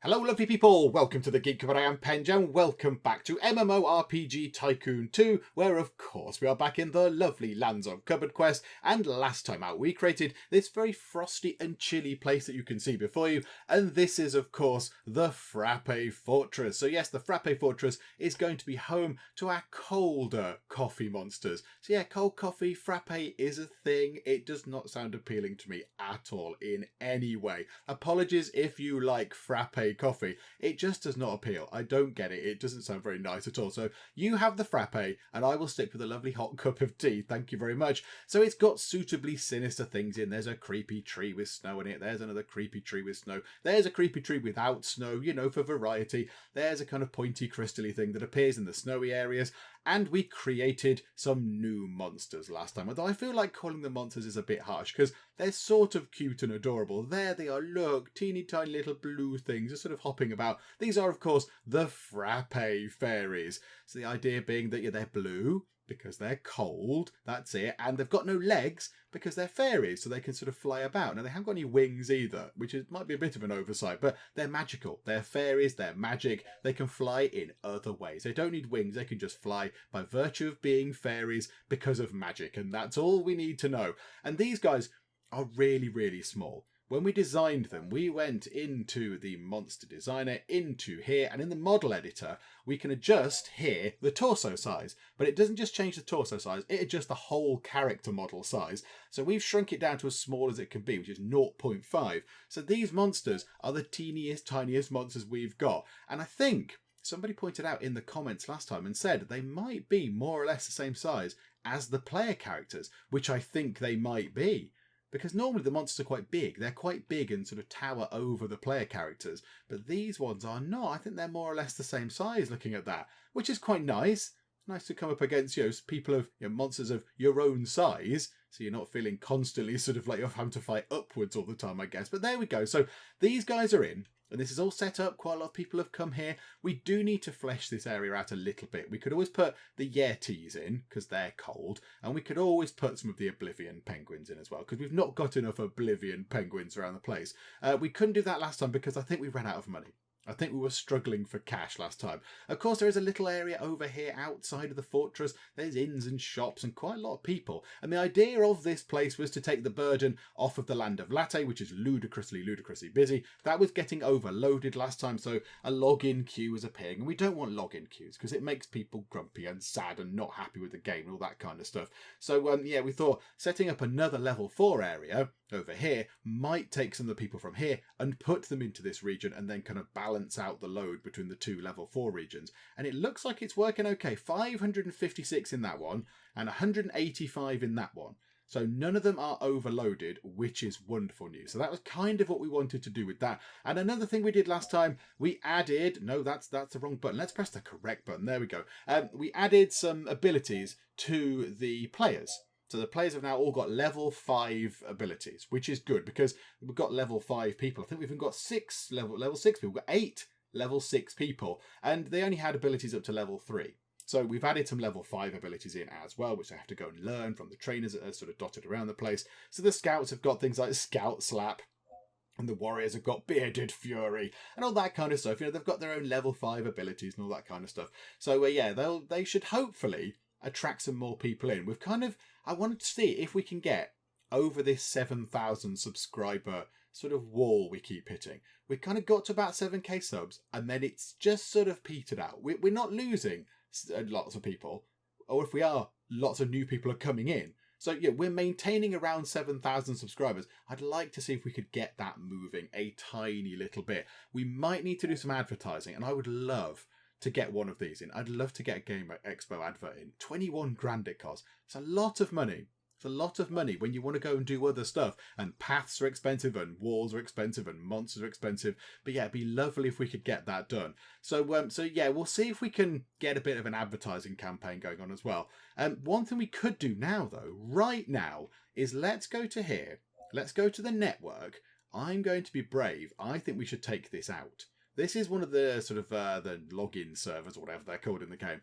Hello lovely people, welcome to the Geek, I am Penj and welcome back to MMORPG Tycoon 2, where of course we are back in the lovely lands of CupboardQuest, and last time out we created this very frosty and chilly place that you can see before you, and this is of course the Frappe Fortress. So yes, the Frappe Fortress is going to be home to our colder coffee monsters. So yeah, cold coffee, frappe is a thing. It does not sound appealing to me at all in any way. Apologies if you like frappe coffee. It just does not appeal. I don't get it. It doesn't sound very nice at all. So you have the frappe and I will stick with a lovely hot cup of tea. Thank you very much. So it's got suitably sinister things in. There's a creepy tree with snow in it. There's another creepy tree with snow. There's a creepy tree without snow, you know, for variety. There's a kind of pointy crystally thing that appears in the snowy areas. And we created some new monsters last time. Although I feel like calling them monsters is a bit harsh because they're sort of cute and adorable. There they are, look, teeny tiny little blue things just sort of hopping about. These are, of course, the Frappe fairies. So the idea being that they're blue because they're cold, that's it, and they've got no legs because they're fairies, so they can sort of fly about. Now, they haven't got any wings either, might be a bit of an oversight, but they're magical. They're fairies, they're magic, they can fly in other ways. They don't need wings, they can just fly by virtue of being fairies because of magic, and that's all we need to know. And these guys are really, really small. When we designed them, we went into the monster designer, into here, and in the model editor, we can adjust here the torso size. But it doesn't just change the torso size, it adjusts the whole character model size. So we've shrunk it down to as small as it can be, which is 0.5. So these monsters are the teeniest, tiniest monsters we've got. And I think somebody pointed out in the comments last time and said they might be more or less the same size as the player characters, which I think they might be. Because normally the monsters are quite big. They're quite big and sort of tower over the player characters. But these ones are not. I think they're more or less the same size looking at that, which is quite nice. Nice to come up against, people of, monsters of your own size. So you're not feeling constantly sort of like you're having to fight upwards all the time, I guess. But there we go. So these guys are in. And this is all set up. Quite a lot of people have come here. We do need to flesh this area out a little bit. We could always put the Yetis in because they're cold. And we could always put some of the Oblivion Penguins in as well because we've not got enough Oblivion Penguins around the place. We couldn't do that last time because I think we ran out of money. I think we were struggling for cash last time. Of course, there is a little area over here outside of the fortress. There's inns and shops and quite a lot of people. And the idea of this place was to take the burden off of the land of Latte, which is ludicrously busy. That was getting overloaded last time, so a login queue was appearing. And we don't want login queues because it makes people grumpy and sad and not happy with the game and all that kind of stuff. So, we thought setting up another level 4 area over here might take some of the people from here and put them into this region and then kind of balance out the load between the two level 4 regions. And it looks like it's working okay. 556 in that one and 185 in that one. So none of them are overloaded, which is wonderful news. So that was kind of what we wanted to do with that. And another thing we did last time, we added, no, that's the wrong button. Let's press the correct button. There we go. We added some abilities to the players. So the players have now all got level 5 abilities, which is good because we've got level 5 people. I think we've even got level 6 people. We've got 8 level 6 people, and they only had abilities up to level 3. So we've added some level 5 abilities in as well, which they have to go and learn from the trainers that are sort of dotted around the place. So the scouts have got things like Scout Slap, and the warriors have got Bearded Fury and all that kind of stuff. They've got their own level 5 abilities and all that kind of stuff. So they should hopefully attract some more people in. I wanted to see if we can get over this 7,000 subscriber sort of wall we keep hitting. We kind of got to about 7k subs and then it's just sort of petered out. We're not losing lots of people, or if we are, lots of new people are coming in. So we're maintaining around 7,000 subscribers. I'd like to see if we could get that moving a tiny little bit. We might need to do some advertising, and I would love to get one of these in. I'd love to get a Game Expo advert in. 21 grand it costs. It's a lot of money. It's a lot of money when you want to go and do other stuff. And paths are expensive and walls are expensive and monsters are expensive. But it'd be lovely if we could get that done. So we'll see if we can get a bit of an advertising campaign going on as well. One thing we could do now, though, right now, is let's go to here. Let's go to the network. I'm going to be brave. I think we should take this out. This is one of the sort of the login servers or whatever they're called in the game.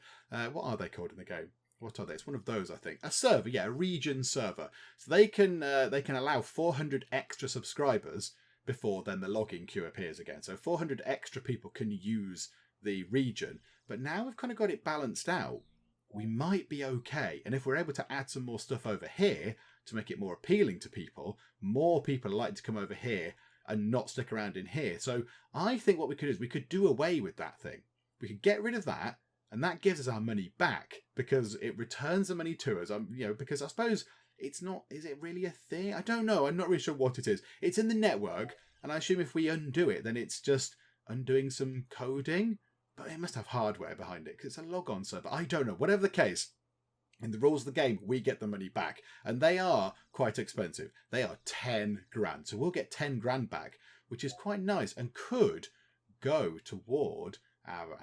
What are they called in the game? What are they? It's one of those, I think. A server, a region server. So they can allow 400 extra subscribers before then the login queue appears again. So 400 extra people can use the region. But now we've kind of got it balanced out. We might be okay. And if we're able to add some more stuff over here to make it more appealing to people, more people are likely to come over here and not stick around in here. So I think what we could do is we could do away with that thing. We could get rid of that, and that gives us our money back because it returns the money to us. Because I suppose it's not, is it really a thing? I don't know. I'm not really sure what it is. It's in the network, and I assume if we undo it, then it's just undoing some coding. But it must have hardware behind it because it's a logon server. I don't know. Whatever the case, in the rules of the game, we get the money back. And they are quite expensive. They are 10 grand. So we'll get 10 grand back, which is quite nice and could go toward our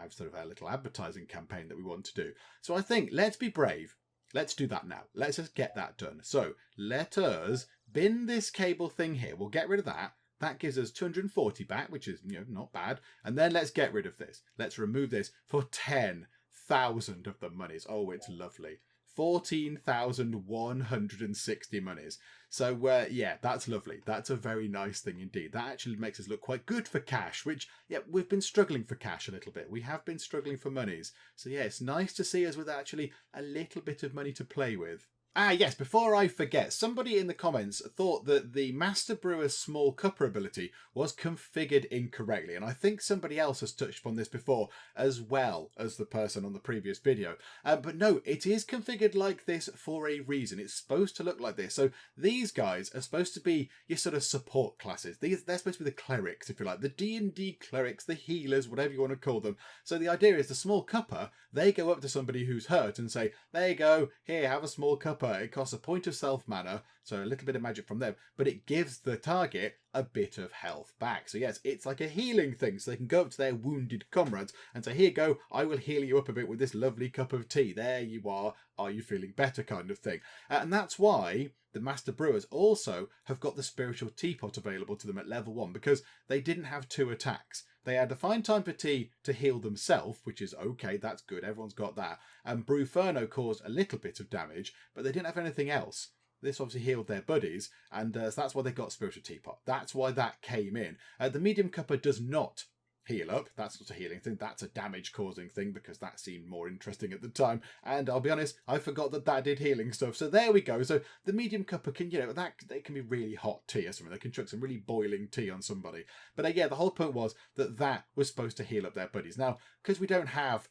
little advertising campaign that we want to do. So I think let's be brave. Let's do that now. Let's just get that done. So let us bin this cable thing here. We'll get rid of that. That gives us 240 back, which is, not bad. And then let's get rid of this. Let's remove this for 10,000 of the monies. Oh, it's lovely. 14,160 monies. So, yeah, that's lovely. That's a very nice thing indeed. That actually makes us look quite good for cash, which, yeah, we've been struggling for cash a little bit. We have been struggling for monies. So, yeah, it's nice to see us with actually a little bit of money to play with. Ah, yes, before I forget, somebody in the comments thought that the Master Brewer's small cupper ability was configured incorrectly, and I think somebody else has touched upon this before, as well as the person on the previous video. But no, it is configured like this for a reason. It's supposed to look like this. So these guys are supposed to be your sort of support classes. They're supposed to be the clerics, if you like, the D&D clerics, the healers, whatever you want to call them. So the idea is the small cupper, they go up to somebody who's hurt and say, there you go, here, have a small cupper. It costs a point of self mana, so a little bit of magic from them, but it gives the target a bit of health back. So yes, it's like a healing thing, so they can go up to their wounded comrades and say, here you go, I will heal you up a bit with this lovely cup of tea. There you are you feeling better kind of thing. And that's why the Master Brewers also have got the Spiritual Teapot available to them at level 1, because they didn't have 2 attacks. They had the Fine Time for Tea to heal themselves, which is okay, that's good, everyone's got that. And Brewferno caused a little bit of damage, but they didn't have anything else. This obviously healed their buddies, and so that's why they got Spiritual Teapot. That's why that came in. The Medium Cupper does not heal up. That's not a healing thing. That's a damage-causing thing, because that seemed more interesting at the time. And I'll be honest, I forgot that did healing stuff. So there we go. So the Medium Cupper can, they can be really hot tea or something. They can chuck some really boiling tea on somebody. But yeah, the whole point was that was supposed to heal up their buddies. Now, because we don't have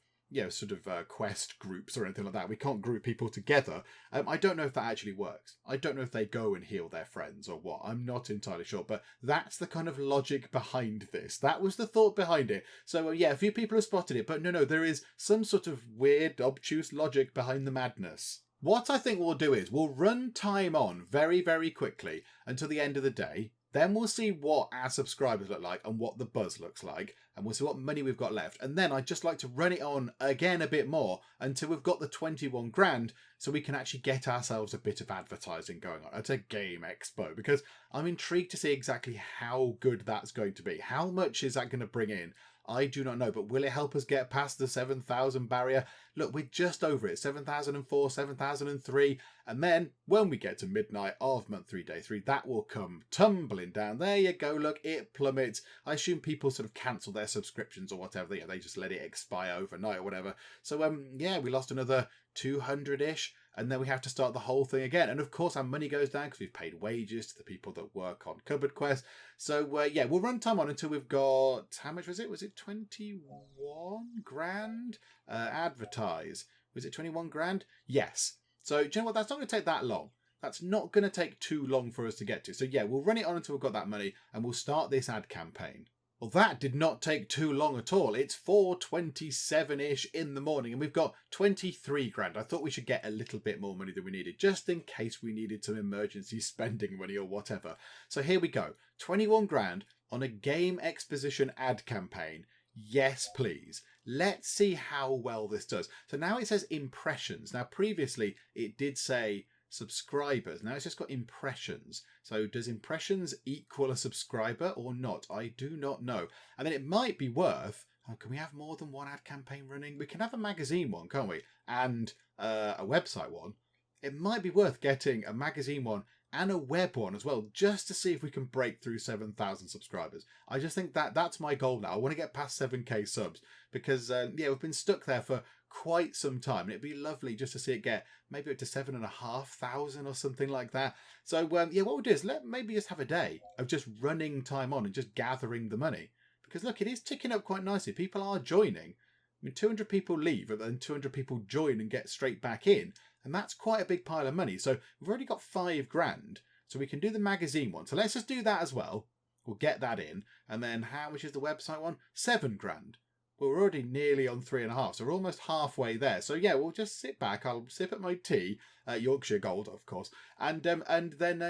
quest groups or anything like that, we can't group people together. I don't know if that actually works. I don't know if they go and heal their friends or what. I'm not entirely sure, but that's the kind of logic behind this. That was the thought behind it. So yeah, a few people have spotted it, but no, there is some sort of weird, obtuse logic behind the madness. What I think we'll do is we'll run time on very, very quickly until the end of the day. Then we'll see what our subscribers look like and what the buzz looks like. And we'll see what money we've got left. And then I'd just like to run it on again a bit more until we've got the 21 grand so we can actually get ourselves a bit of advertising going on at a game expo. Because I'm intrigued to see exactly how good that's going to be. How much is that going to bring in? I do not know, but will it help us get past the 7,000 barrier? Look, we're just over it, 7,004, 7,003, and then when we get to midnight of month 3, day 3, that will come tumbling down. There you go, look, it plummets. I assume people sort of cancel their subscriptions or whatever, they just let it expire overnight or whatever. So, yeah, we lost another 200-ish. And then we have to start the whole thing again. And of course, our money goes down because we've paid wages to the people that work on CupboardQuest. So, yeah, we'll run time on until we've got... How much was it? Was it 21 grand? Advertise. Was it 21 grand? Yes. So, do you know what? That's not going to take that long. That's not going to take too long for us to get to. So, yeah, we'll run it on until we've got that money. And we'll start this ad campaign. Well, that did not take too long at all. It's 4:27-ish in the morning and we've got 23 grand. I thought we should get a little bit more money than we needed, just in case we needed some emergency spending money or whatever. So here we go. 21 grand on a game exposition ad campaign. Yes, please. Let's see how well this does. So now it says impressions. Now, previously, it did say subscribers. Now it's just got impressions. So does impressions equal a subscriber or not? I do not know. And then it might be worth... Oh, can we have more than one ad campaign running? We can have a magazine one, can't we? And a website one. It might be worth getting a magazine one and a web one as well, just to see if we can break through 7,000 subscribers. I just think that's my goal now. I want to get past 7k subs because, yeah, we've been stuck there for quite some time. And it'd be lovely just to see it get maybe up to 7,500 or something like that. So, yeah, what we'll do is maybe just have a day of just running time on and just gathering the money. Because, look, it is ticking up quite nicely. People are joining. I mean, 200 people leave and then 200 people join and get straight back in. And that's quite a big pile of money. So we've already got 5 grand. So we can do the magazine one. So let's just do that as well. We'll get that in. And then how much is the website one? 7 grand. Well, we're already nearly on 3.5. So we're almost halfway there. So yeah, we'll just sit back. I'll sip at my tea. Yorkshire Gold, of course. And then,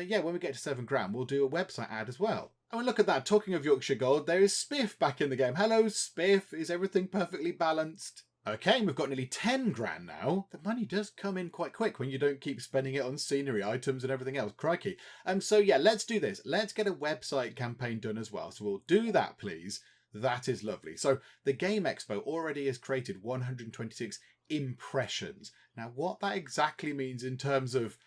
yeah, when we get to 7 grand, we'll do a website ad as well. Oh, and look at that. Talking of Yorkshire Gold, there is Spiff back in the game. Hello, Spiff. Is everything perfectly balanced? Okay, we've got nearly 10 grand now. The money does come in quite quick when you don't keep spending it on scenery items and everything else. Crikey. So yeah, let's do this. Let's get a website campaign done as well. So we'll do that, please. That is lovely. So the Game Expo already has created 126 impressions. Now, what that exactly means in terms of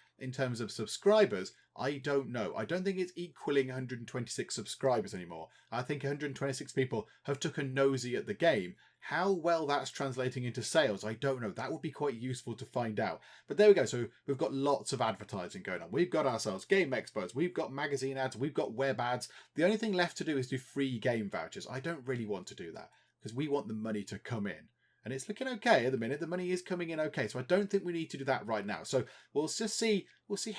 subscribers, I don't know. I don't think it's equaling 126 subscribers anymore. I think 126 people have took a nosy at the game. How well that's translating into sales, I don't know. That would be quite useful to find out. But there we go. So we've got lots of advertising going on. We've got ourselves game expos. We've got magazine ads. We've got web ads. The only thing left to do is do free game vouchers. I don't really want to do that because we want the money to come in. And it's looking okay at the minute. The money is coming in okay. So I don't think we need to do that right now. So we'll just see,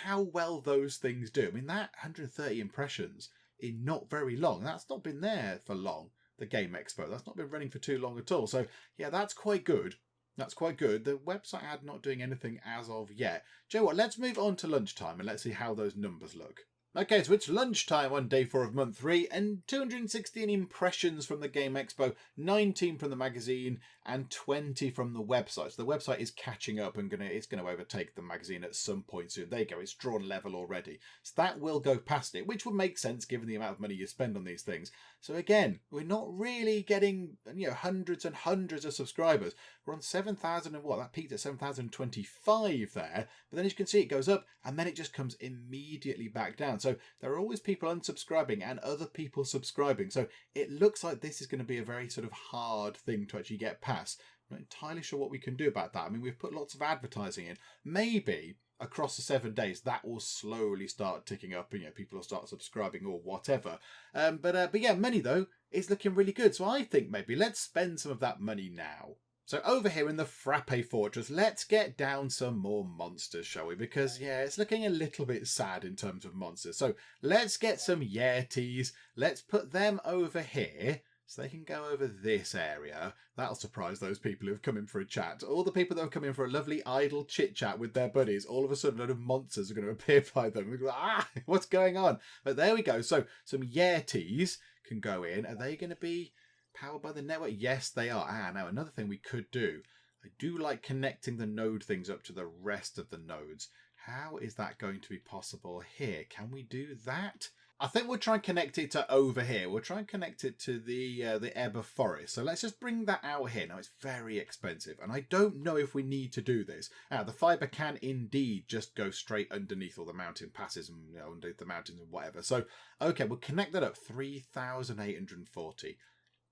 how well those things do. I mean, that 130 impressions in not very long. That's not been there for long, the Game Expo. That's not been running for too long at all. So yeah, that's quite good. That's quite good. The website ad not doing anything as of yet. Do you know what? Let's move on to lunchtime and let's see how those numbers look. Okay, so it's lunchtime on day 4 of month 3, and 216 impressions from the Game Expo, 19 from the magazine, and 20 from the website. So the website is catching up and it's going to overtake the magazine at some point soon. There you go, it's drawn level already. So that will go past it, which would make sense given the amount of money you spend on these things. So again, we're not really getting hundreds and hundreds of subscribers. We're on 7,000 and what? That peaked at 7,025 there. But then as you can see, it goes up and then it just comes immediately back down. So there are always people unsubscribing and other people subscribing. So it looks like this is going to be a very sort of hard thing to actually get past. I'm not entirely sure what we can do about that. I mean, we've put lots of advertising in. Maybe across the 7 days, that will slowly start ticking up and people will start subscribing or whatever. But yeah, money though is looking really good. So I think maybe let's spend some of that money now. So over here in the Frappe Fortress, let's get down some more monsters, shall we? Because, yeah, it's looking a little bit sad in terms of monsters. So let's get some Yetis. Let's put them over here so they can go over this area. That'll surprise those people who've come in for a chat. All the people that have come in for a lovely idle chit-chat with their buddies, all of a sudden a load of monsters are going to appear by them. We're like, what's going on? But there we go. So some Yetis can go in. Are they going to be powered by the network? Yes, they are. Now another thing we could do. I do like connecting the node things up to the rest of the nodes. How is that going to be possible here? Can we do that? I think we'll try and connect it to over here. We'll try and connect it to the Ebba Forest. So let's just bring that out here. Now, it's very expensive, and I don't know if we need to do this. The fibre can indeed just go straight underneath all the mountain passes and underneath the mountains and whatever. So, okay, we'll connect that up. 3,840.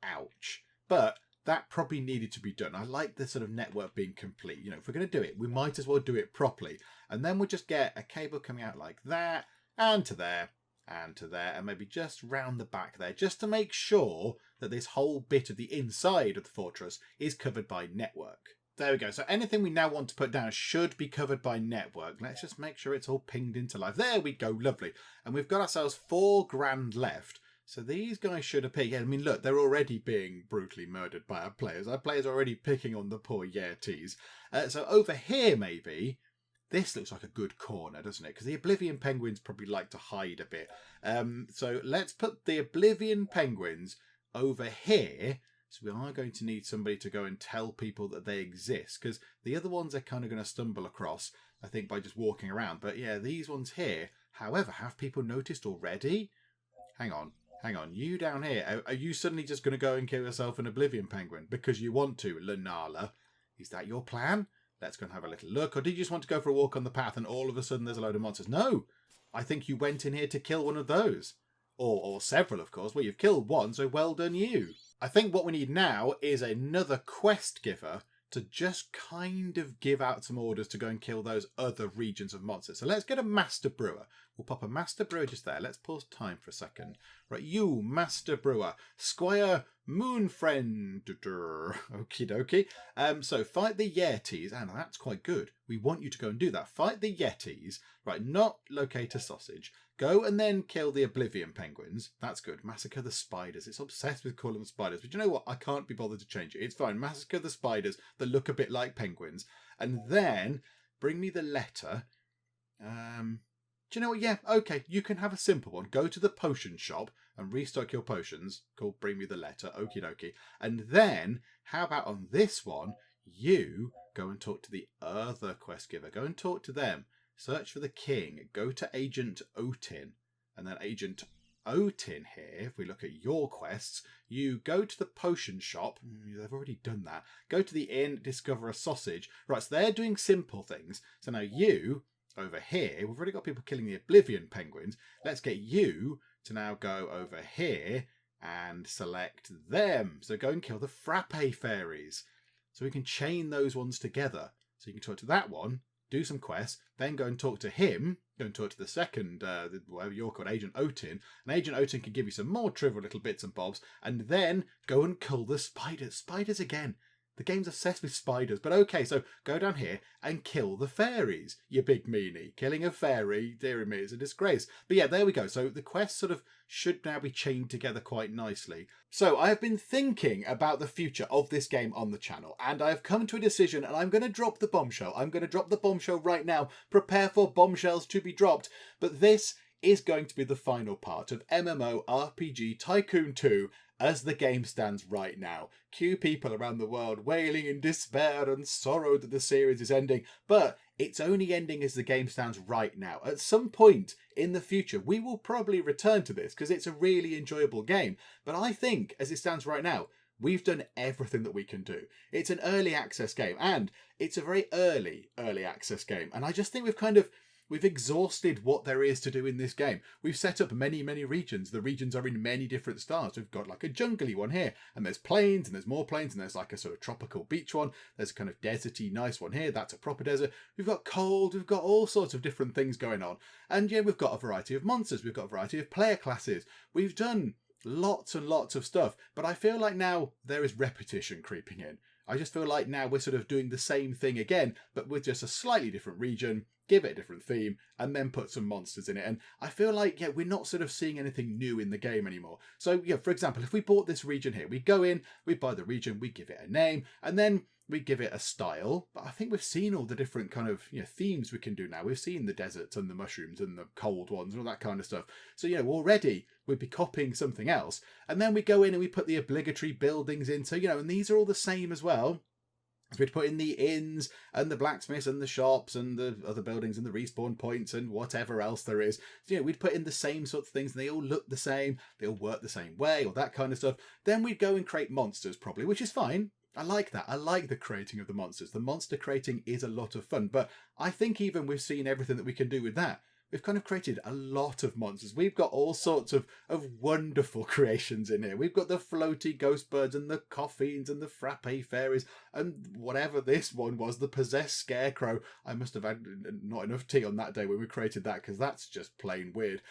Ouch. But that probably needed to be done. I like the sort of network being complete. If we're going to do it, we might as well do it properly. And then we'll just get a cable coming out like that, and to there, and to there, and maybe just round the back there, just to make sure that this whole bit of the inside of the fortress is covered by network. There we go. So anything we now want to put down should be covered by network. Let's just make sure it's all pinged into life. There we go. Lovely. And we've got ourselves 4 grand left. So these guys should appear. Yeah, I mean, look, they're already being brutally murdered by our players. Our players are already picking on the poor Yetis. So over here, maybe, this looks like a good corner, doesn't it? Because the Oblivion Penguins probably like to hide a bit. So let's put the Oblivion Penguins over here. So we are going to need somebody to go and tell people that they exist. Because the other ones are kind of going to stumble across, I think, by just walking around. But yeah, these ones here, however, have people noticed already? Hang on. You down here, are you suddenly just going to go and kill yourself an Oblivion Penguin because you want to, Lunala? Is that your plan? Let's go and have a little look. Or did you just want to go for a walk on the path and all of a sudden there's a load of monsters? No, I think you went in here to kill one of those. Or several, of course. Well, you've killed one, so well done you. I think what we need now is another quest giver to just kind of give out some orders to go and kill those other regions of monsters. So let's get a Master Brewer. We'll pop a Master Brewer just there. Let's pause time for a second. Right, you, Master Brewer. Squire Moonfriend. Okie dokie. So fight the Yetis. And that's quite good. We want you to go and do that. Fight the Yetis. Right, not locate a sausage. Go and then kill the Oblivion Penguins. That's good. Massacre the spiders. It's obsessed with calling them spiders. But you know what? I can't be bothered to change it. It's fine. Massacre the spiders that look a bit like penguins. And then bring me the letter. Do you know what? Yeah, okay. You can have a simple one. Go to the potion shop and restock your potions. Called Bring Me the Letter. Okie dokie. And then, how about on this one, you go and talk to the other quest giver. Go and talk to them. Search for the king, go to Agent Otin, and then Agent Otin here, if we look at your quests, you go to the potion shop, they've already done that, go to the inn, discover a sausage. Right, so they're doing simple things. So now you, over here, we've already got people killing the Oblivion Penguins, let's get you to now go over here and select them. So go and kill the Frappe fairies. So we can chain those ones together. So you can talk to that one, do some quests, then go and talk to him, go and talk to the second, whatever you're called, Agent Otin, and Agent Otin can give you some more trivial little bits and bobs, and then go and kill the spiders. Spiders again. The game's obsessed with spiders, but okay, so go down here and kill the fairies, you big meanie. Killing a fairy, dear me, is a disgrace. But yeah, there we go. So the quests sort of should now be chained together quite nicely. So I have been thinking about the future of this game on the channel, and I have come to a decision, and I'm going to drop the bombshell. I'm going to drop the bombshell right now. Prepare for bombshells to be dropped. But this is going to be the final part of MMORPG Tycoon 2 as the game stands right now. Cue people around the world wailing in despair and sorrow that the series is ending, but it's only ending as the game stands right now. At some point in the future, we will probably return to this because it's a really enjoyable game, but I think as it stands right now, we've done everything that we can do. It's an early access game, and it's a very early access game, and I just think we've exhausted what there is to do in this game. We've set up many regions. The regions are in many different styles. We've got like a jungly one here, and there's plains, and there's more plains, and there's like a sort of tropical beach one. There's a kind of deserty nice one here. That's a proper desert. We've got cold. We've got all sorts of different things going on. And yeah, we've got a variety of monsters. We've got a variety of player classes. We've done lots and lots of stuff, but I feel like now there is repetition creeping in. I just feel like now we're sort of doing the same thing again, but with just a slightly different region, give it a different theme, and then put some monsters in it. And I feel like, yeah, we're not sort of seeing anything new in the game anymore. So, yeah, for example, if we bought this region here, we go in, we buy the region, we give it a name, and then we give it a style. But I think we've seen all the different kind of, themes we can do now. We've seen the deserts and the mushrooms and the cold ones and all that kind of stuff. So, already we'd be copying something else. And then we go in and we put the obligatory buildings in. So, and these are all the same as well. So we'd put in the inns and the blacksmiths and the shops and the other buildings and the respawn points and whatever else there is. So, we'd put in the same sort of things, and they all look the same, they all work the same way, or that kind of stuff. Then we'd go and create monsters probably, which is fine. I like that. I like the creating of the monsters. The monster creating is a lot of fun, but I think even we've seen everything that we can do with that. We've kind of created a lot of monsters. We've got all sorts of wonderful creations in here. We've got the floaty ghost birds and the coffins and the frappe fairies and whatever this one was, the possessed scarecrow. I must have had not enough tea on that day when we created that, because that's just plain weird.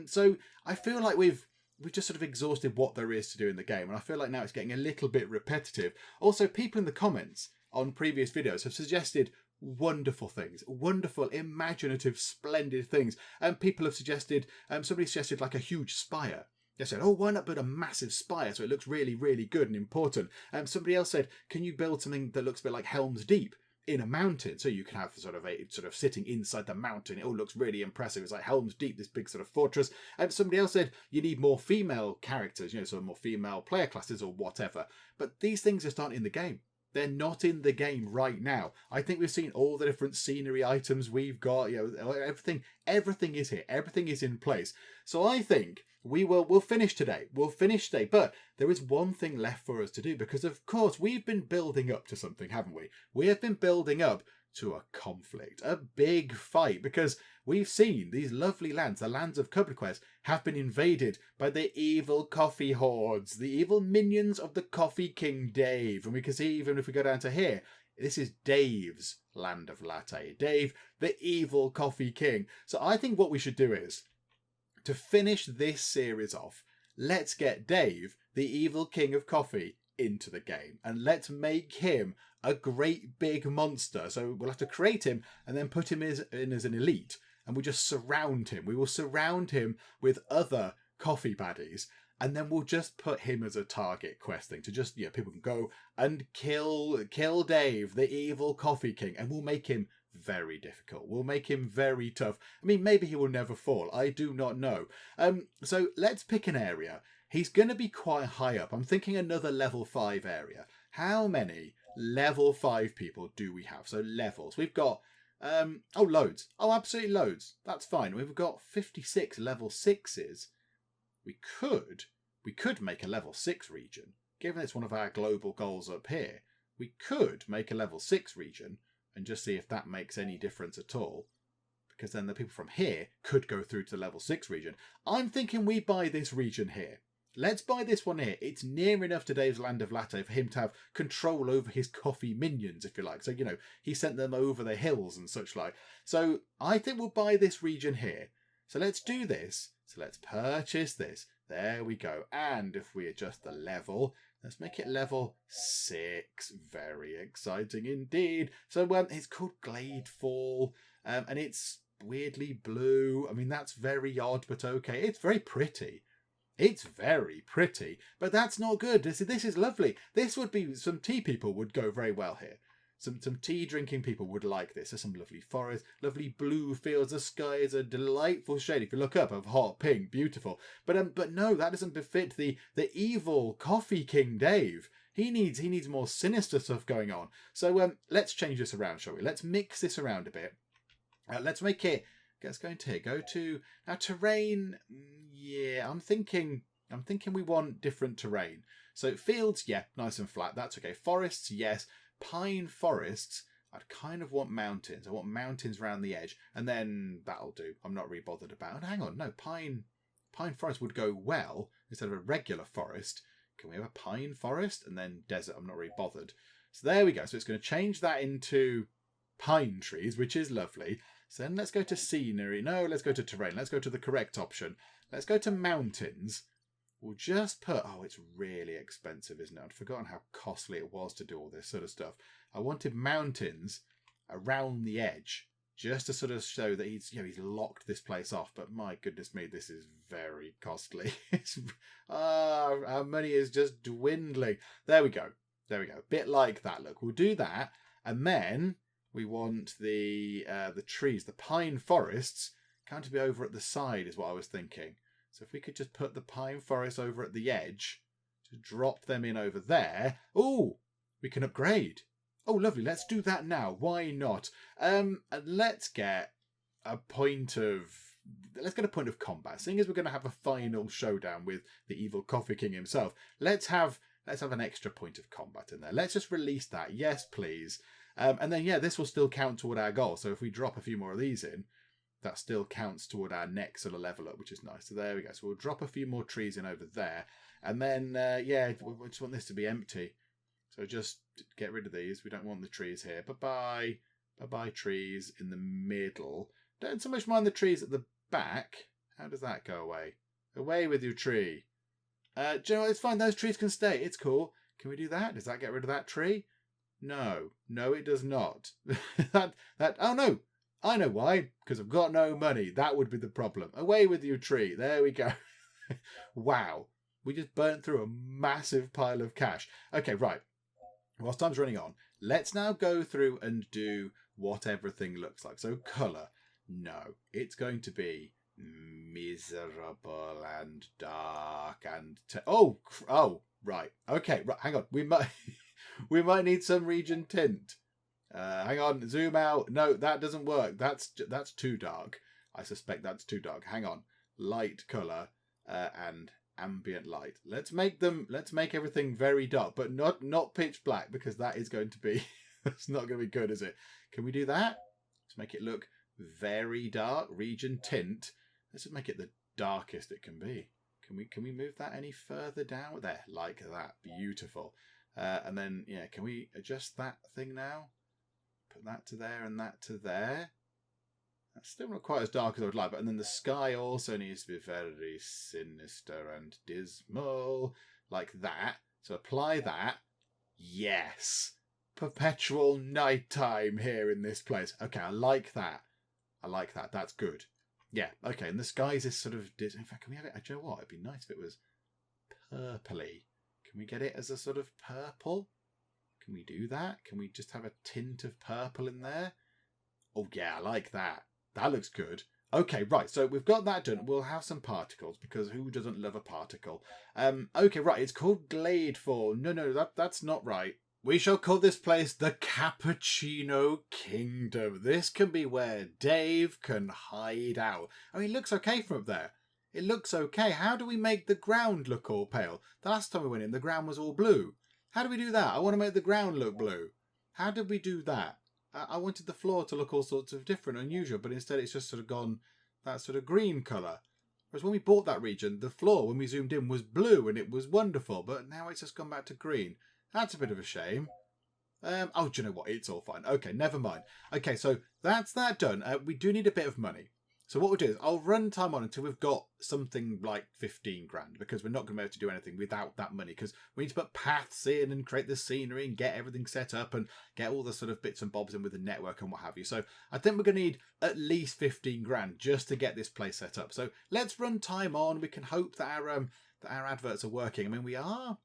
So I feel like we've just sort of exhausted what there is to do in the game, and I feel like now it's getting a little bit repetitive. Also, people in the comments on previous videos have suggested wonderful things, wonderful, imaginative, splendid things. And people have suggested, somebody suggested like a huge spire. They said, oh, why not build a massive spire so it looks really, really good and important? Somebody else said, can you build something that looks a bit like Helm's Deep in a mountain? So you can have sort of sitting inside the mountain. It all looks really impressive. It's like Helm's Deep, this big sort of fortress. Somebody else said you need more female characters, so more female player classes or whatever. But these things just aren't in the game. They're not in the game right now. I think we've seen all the different scenery items we've got, everything Everything is here. Everything is in place. So I think we'll finish today. We'll finish today. But there is one thing left for us to do, because of course we've been building up to something, haven't we? We have been building up to a conflict, a big fight, because we've seen these lovely lands, the lands of CupboardQuest, have been invaded by the evil coffee hordes, the evil minions of the Coffee King Dave. And we can see, even if we go down to here, this is Dave's land of latte. Dave, the evil Coffee King. So I think what we should do is, to finish this series off, let's get Dave, the evil king of coffee, into the game. And let's make him a great big monster. So we'll have to create him and then put him in as an elite. And we'll just surround him. We will surround him with other coffee baddies. And then we'll just put him as a target quest thing to just, people can go and kill Dave, the evil Coffee King. And we'll make him very difficult. We'll make him very tough. I mean, maybe he will never fall. I do not know. So let's pick an area. He's going to be quite high up. I'm thinking another level 5 area. How many level 5 people do we have? So levels. We've got, loads. Oh, absolutely loads. That's fine. We've got 56 level 6s. We could make a level 6 region. Given it's one of our global goals up here, we could make a level 6 region and just see if that makes any difference at all. Because then the people from here could go through to the level 6 region. I'm thinking we buy this region here. Let's buy this one here. It's near enough to Dave's Land of Latte for him to have control over his coffee minions, if you like. So, he sent them over the hills and such like. So I think we'll buy this region here. So let's do this. So let's purchase this. There we go. And if we adjust the level, let's make it level 6. Very exciting indeed. So it's called Gladefall, and it's weirdly blue. I mean, that's very odd, but okay. It's very pretty. It's very pretty, but that's not good. This is lovely. This would be, some tea people would go very well here. Some tea drinking people would like this. There's some lovely forest, lovely blue fields. The sky is a delightful shade. If you look up, of hot pink, beautiful. But no, that doesn't befit the evil Coffee King Dave. He needs more sinister stuff going on. So let's change this around, shall we? Let's mix this around a bit. Let's make it. Let's go into here. Go to now terrain. Yeah, I'm thinking we want different terrain. So fields, yeah, nice and flat. That's okay. Forests, yes. Pine forests, I'd kind of want mountains. I want mountains around the edge, and then that'll do. I'm not really bothered about. And hang on, no, pine forest would go well instead of a regular forest. Can we have a pine forest and then desert? I'm not really bothered. So there we go. So it's going to change that into pine trees, which is lovely. So then let's go to scenery. No, let's go to terrain. Let's go to the correct option. Let's go to mountains. We'll just put, it's really expensive, isn't it? I'd forgotten how costly it was to do all this sort of stuff. I wanted mountains around the edge, just to sort of show that he's locked this place off. But my goodness me, this is very costly. Our money is just dwindling. There we go. A bit like that. Look, we'll do that. And then we want the trees, the pine forests, kind of be over at the side is what I was thinking. So if we could just put the pine forest over at the edge, to drop them in over there. Oh, we can upgrade. Oh, lovely. Let's do that now. Why not? And let's get a point of combat. Seeing as we're going to have a final showdown with the evil Coffee King himself, let's have an extra point of combat in there. Let's just release that. Yes, please. And then, this will still count toward our goal. So if we drop a few more of these in, that still counts toward our next sort of level up, which is nice. So there we go. So we'll drop a few more trees in over there. And then, we just want this to be empty. So just get rid of these. We don't want the trees here. Bye-bye. Bye-bye, trees in the middle. Don't so much mind the trees at the back. How does that go away? Away with your tree. Do you know what? It's fine. Those trees can stay. It's cool. Can we do that? Does that get rid of that tree? No, it does not. Oh no, I know why. Because I've got no money. That would be the problem. Away with your tree. There we go. Wow, we just burnt through a massive pile of cash. Okay, right. Whilst time's running on, let's now go through and do what everything looks like. So colour, no, it's going to be miserable and dark and right. Okay, right. Hang on. We might need some region tint. Hang on, zoom out. No, that doesn't work. That's too dark. I suspect that's too dark. Hang on. Light colour and ambient light. Let's make everything very dark, but not pitch black, because that is going to be it's not going to be good, is it? Can we do that? Let's make it look very dark. Region tint. Let's just make it the darkest it can be. Can we move that any further down? There, like that. Beautiful. And then, yeah, can we adjust that thing now? Put that to there and that to there. That's still not quite as dark as I would like, but and then the sky also needs to be very sinister and dismal, like that. So apply that. Yes. Perpetual nighttime here in this place. Okay, I like that. I like that. That's good. Yeah, okay, and the skies is sort of... In fact, can we have it... Do you know what? It'd be nice if it was purpley. Can we get it as a sort of purple? Can we do that? Can we just have a tint of purple in there? Oh, yeah, I like that. That looks good. Okay, right, so we've got that done. We'll have some particles, because who doesn't love a particle? Okay, right, it's called Gladefall. No, that's not right. We shall call this place the Cappuccino Kingdom. This can be where Dave can hide out. I mean, it looks okay from up there. It looks okay. How do we make the ground look all pale? The last time we went in, the ground was all blue. How do we do that? I want to make the ground look blue. How did we do that? I wanted the floor to look all sorts of different, unusual, but instead it's just sort of gone that sort of green colour. Whereas when we bought that region, the floor, when we zoomed in, was blue and it was wonderful, but now it's just gone back to green. That's a bit of a shame. Oh, do you know what? It's all fine. Okay, never mind. Okay, so that's that done. We do need a bit of money. So what we'll do is I'll run time on until we've got something like 15 grand, because we're not going to be able to do anything without that money, because we need to put paths in and create the scenery and get everything set up and get all the sort of bits and bobs in with the network and what have you. So I think we're going to need at least 15 grand just to get this place set up. So let's run time on. We can hope that our adverts are working. I mean, we are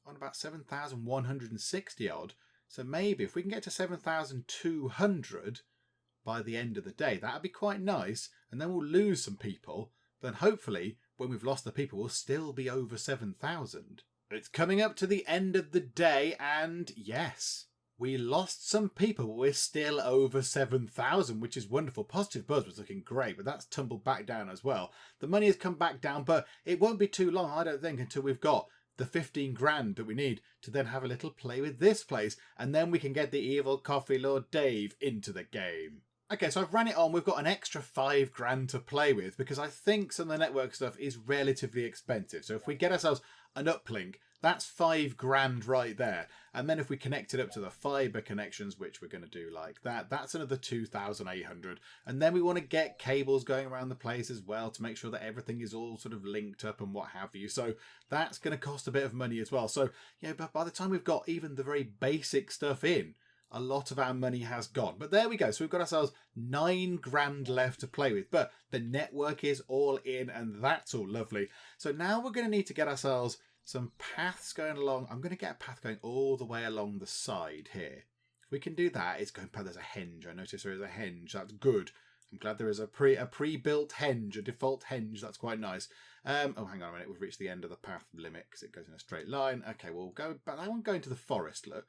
on about 7,160 odd. So maybe if we can get to 7,200 by the end of the day, that'd be quite nice. And then we'll lose some people. But then hopefully when we've lost the people, we'll still be over 7,000. It's coming up to the end of the day. And yes, we lost some people, but we're still over 7,000, which is wonderful. Positive Buzz was looking great, but that's tumbled back down as well. The money has come back down, but it won't be too long, I don't think, until we've got the 15 grand that we need to then have a little play with this place. And then we can get the evil coffee lord Dave into the game. Okay, so I've ran it on. We've got an extra 5 grand to play with, because I think some of the network stuff is relatively expensive. So if we get ourselves an uplink, that's 5 grand right there. And then if we connect it up to the fibre connections, which we're going to do like that, that's another 2,800. And then we want to get cables going around the place as well to make sure that everything is all sort of linked up and what have you. So that's going to cost a bit of money as well. So, yeah, but by the time we've got even the very basic stuff in, a lot of our money has gone. But there we go. So we've got ourselves 9 grand left to play with. But the network is all in, and that's all lovely. So now we're going to need to get ourselves some paths going along. I'm going to get a path going all the way along the side here. If we can do that, it's going... There's a henge. I noticed there is a henge. That's good. I'm glad there is a pre-built henge, a default henge. That's quite nice. Oh, hang on a minute. We've reached the end of the path limit because it goes in a straight line. Okay, we'll go... But I won't go into the forest, look.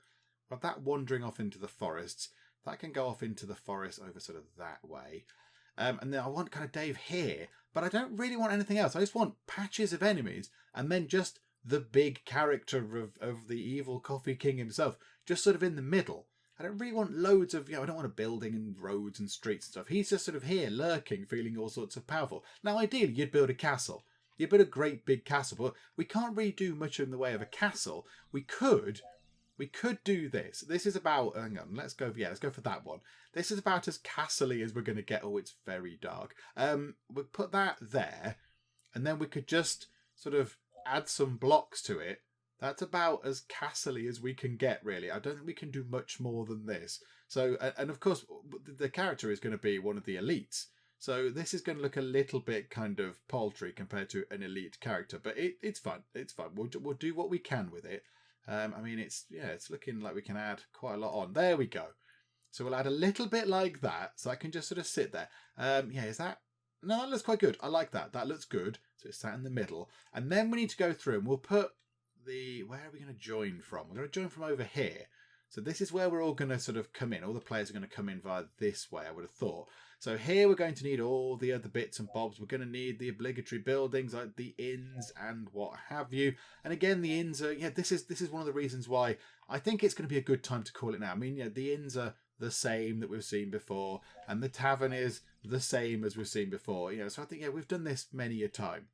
But that wandering off into the forests, that can go off into the forest over sort of that way. And then I want kind of Dave here, but I don't really want anything else. I just want patches of enemies and then just the big character of the evil Coffee King himself, just sort of in the middle. I don't really want loads of, I don't want a building and roads and streets and stuff. He's just sort of here lurking, feeling all sorts of powerful. Now, ideally, you'd build a castle. You'd build a great big castle, but we can't really do much in the way of a castle. We could do this. This is about... Hang on, let's go for that one. This is about as castle-y as we're going to get. Oh, it's very dark. We'll put that there, and then we could just sort of add some blocks to it. That's about as castle-y as we can get, really. I don't think we can do much more than this. So, and of course, the character is going to be one of the elites. So this is going to look a little bit kind of paltry compared to an elite character, but it's fun. It's fun. We'll do what we can with it. I mean, it's looking like we can add quite a lot on. There we go. So we'll add a little bit like that, so I can just sort of sit there. Is that... No, that looks quite good. I like that. That looks good. So it's sat in the middle. And then we need to go through and we'll put the... Where are we going to join from? We're going to join from over here. So this is where we're all going to sort of come in. All the players are going to come in via this way, I would have thought. So here we're going to need all the other bits and bobs. We're going to need the obligatory buildings like the inns and what have you. And again, the inns are, this is one of the reasons why I think it's going to be a good time to call it now. I mean, the inns are the same that we've seen before, and the tavern is the same as we've seen before. So I think, we've done this many a time.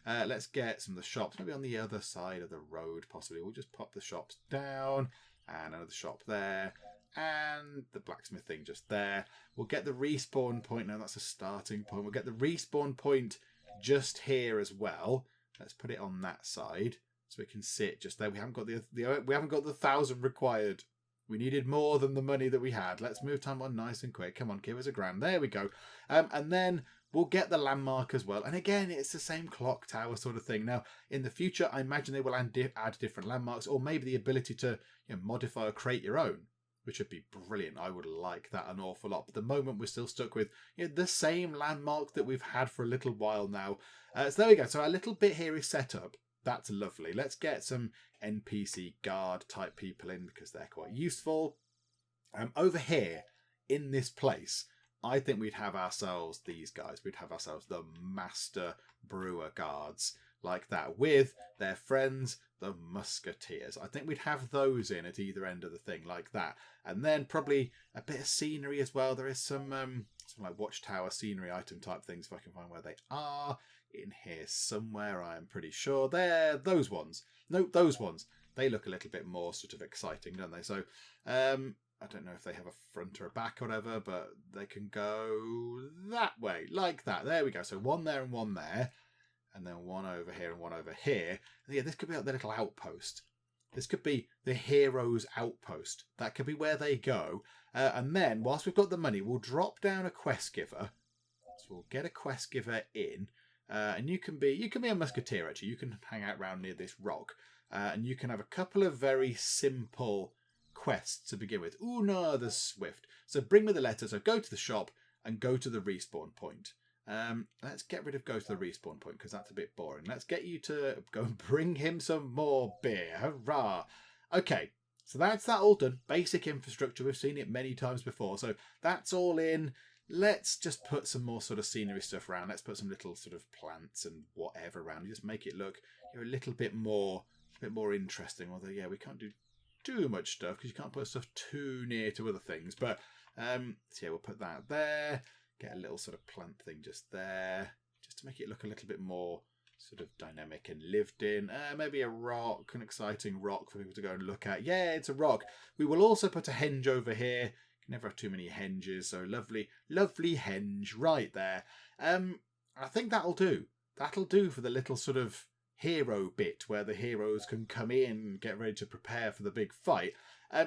Let's get some of the shops, maybe on the other side of the road, possibly. We'll just pop the shops down, and another shop there, and the blacksmith thing just there. We'll get the respawn point. Now that's a starting point. We'll get the respawn point just here as well. Let's put it on that side so we can sit just there. We haven't got we haven't got the 1,000 required. We needed more than the money that we had. Let's move time on nice and quick. Come on, give us a grand. There we go. And then we'll get the landmark as well. And again, it's the same clock tower sort of thing. Now, in the future, I imagine they will add different landmarks, or maybe the ability to modify or create your own, which would be brilliant. I would like that an awful lot. But at the moment, we're still stuck with the same landmark that we've had for a little while now. So there we go. So our little bit here is set up. That's lovely. Let's get some NPC guard type people in because they're quite useful. Over here in this place, I think we'd have ourselves these guys. We'd have ourselves the Master Brewer Guards like that with their friends, the Musketeers. I think we'd have those in at either end of the thing like that. And then probably a bit of scenery as well. There is some like watchtower scenery item type things if I can find where they are. In here somewhere, I am pretty sure. They're those ones. No, those ones. They look a little bit more sort of exciting, don't they? So, I don't know if they have a front or a back or whatever, but they can go that way, like that. There we go. So one there and one there. And then one over here and one over here. And this could be like their little outpost. This could be the hero's outpost. That could be where they go. And then, whilst we've got the money, we'll drop down a quest giver. So we'll get a quest giver in. And you can be a musketeer, actually. You can hang out around near this rock. And you can have a couple of very simple quests to begin with. Una the Swift. So bring me the letter. So go to the shop and go to the respawn point. Let's get rid of go to the respawn point because that's a bit boring. Let's get you to go and bring him some more beer. Hurrah! Okay, so that's that all done. Basic infrastructure. We've seen it many times before. So that's all in. Let's just put some more sort of scenery stuff around. Let's put some little sort of plants and whatever around. Just make it look a little bit more interesting. Although, we can't do too much stuff because you can't put stuff too near to other things. But, so we'll put that there. Get a little sort of plant thing just there. Just to make it look a little bit more sort of dynamic and lived in. Maybe a rock, an exciting rock for people to go and look at. Yeah, it's a rock. We will also put a henge over here. Can never have too many henges, so lovely henge right there. I think that'll do. That'll do for the little sort of hero bit where the heroes can come in and get ready to prepare for the big fight.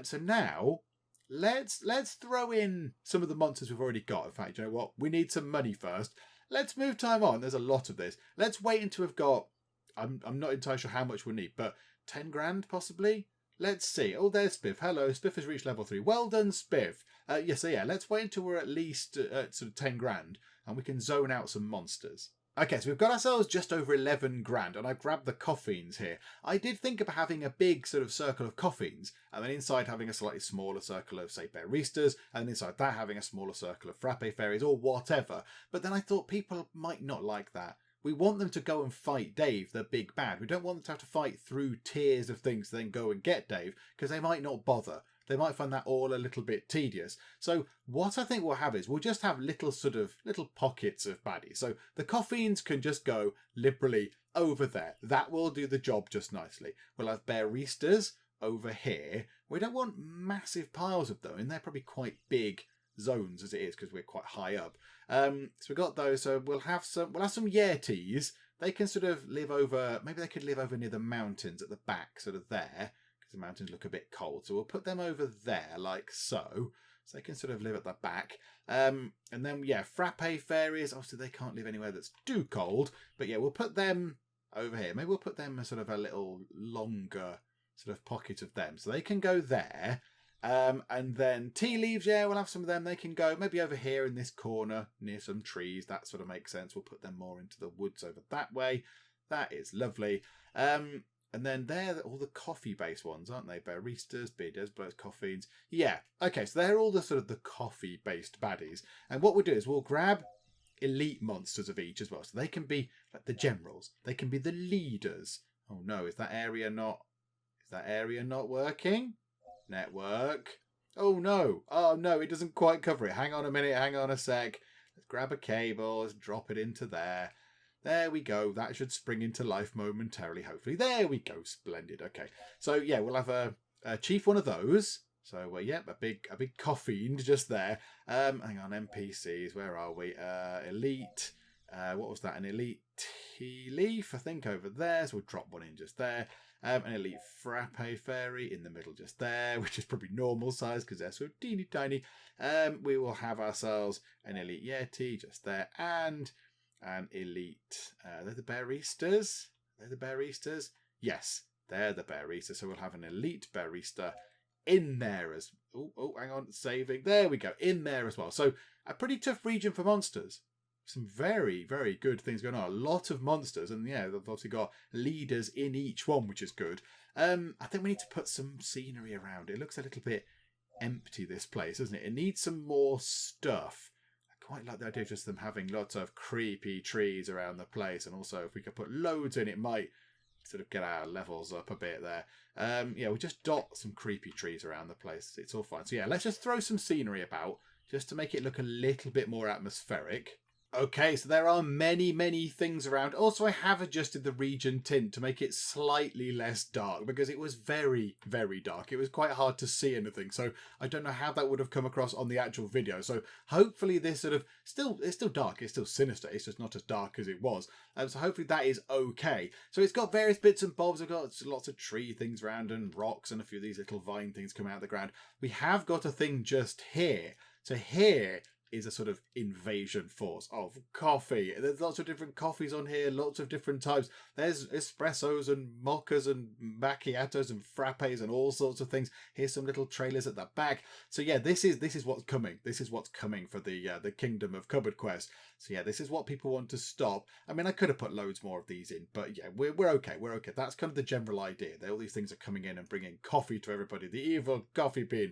So now let's throw in some of the monsters we've already got. In fact, you know what? We need some money first. Let's move time on. There's a lot of this. Let's wait until we've got. I'm not entirely sure how much we'll need, but 10 grand possibly. Let's see. Oh, there's Spiff. Hello, Spiff has reached level 3. Well done, Spiff. Let's wait until we're at least at sort of 10 grand and we can zone out some monsters. Okay, so we've got ourselves just over 11 grand and I've grabbed the coffeens here. I did think about having a big sort of circle of coffeens and then inside having a slightly smaller circle of, say, baristas and then inside that having a smaller circle of frappe fairies or whatever. But then I thought people might not like that. We want them to go and fight Dave, the big bad. We don't want them to have to fight through tiers of things to then go and get Dave, because they might not bother. They might find that all a little bit tedious. So what I think we'll have is we'll just have little pockets of baddies. So the coffeens can just go liberally over there. That will do the job just nicely. We'll have baristas over here. We don't want massive piles of them, and they're probably quite big zones as it is because we're quite high up. So we've got those. So we'll have some Yetis. They can sort of live over. Maybe they could live over near the mountains at the back, sort of there, because the mountains look a bit cold. So we'll put them over there, like so. So they can sort of live at the back. And then frappe fairies. Obviously they can't live anywhere that's too cold. But we'll put them over here. Maybe we'll put them as sort of a little longer sort of pocket of them, so they can go there. And then tea leaves, we'll have some of them. They can go maybe over here in this corner near some trees. That sort of makes sense. We'll put them more into the woods over that way. That is lovely. And then they're all the coffee-based ones, aren't they? Baristas, bidders, blokes, coffees. Yeah. Okay, so they're all the sort of the coffee-based baddies. And what we'll do is we'll grab elite monsters of each as well. So they can be like the generals. They can be the leaders. Oh no, is that area not working? Network. Oh no, it doesn't quite cover it. Hang on a minute, hang on a sec. Let's grab a cable, let's drop it into there. There we go. That should spring into life momentarily, hopefully. There we go. Splendid. Okay. So yeah, we'll have a chief one of those. So yep, a big coffee just there. Hang on, NPCs. Where are we? Elite. What was that? An elite tea leaf, I think, over there. So we'll drop one in just there. An elite frappe fairy in the middle just there, which is probably normal size because they're so teeny tiny. We will have ourselves an elite yeti just there, and an elite. They're the baristas. Yes, they're the baristas. So we'll have an elite barista in there as. Oh, hang on, saving. There we go, in there as well. So a pretty tough region for monsters. Some very, very good things going on. A lot of monsters, and yeah, they've obviously got leaders in each one, which is good. I think we need to put some scenery around it. It looks a little bit empty, this place, doesn't it? It needs some more stuff. I quite like the idea of just them having lots of creepy trees around the place, and also if we could put loads in, it might sort of get our levels up a bit there. Yeah, we'll just dot some creepy trees around the place. It's all fine. So yeah, let's just throw some scenery about just to make it look a little bit more atmospheric. Okay, so there are many, many things around. Also, I have adjusted the region tint to make it slightly less dark because it was very, very dark. It was quite hard to see anything. So I don't know how that would have come across on the actual video. So hopefully this sort of it's still dark. It's still sinister. It's just not as dark as it was. So hopefully that is okay. So it's got various bits and bobs. We've got lots of tree things around and rocks and a few of these little vine things coming out of the ground. We have got a thing just here. So here is a sort of invasion force of coffee. There's lots of different coffees on here, lots of different types. There's espressos and mochas and macchiatos and frappes and all sorts of things. Here's some little trailers at the back. So yeah, this is what's coming. This is what's coming for the kingdom of CupboardQuest. So yeah, this is what people want to stop. I mean, I could have put loads more of these in, but yeah, we're okay. We're okay. That's kind of the general idea. All these things are coming in and bringing coffee to everybody. The evil coffee bean.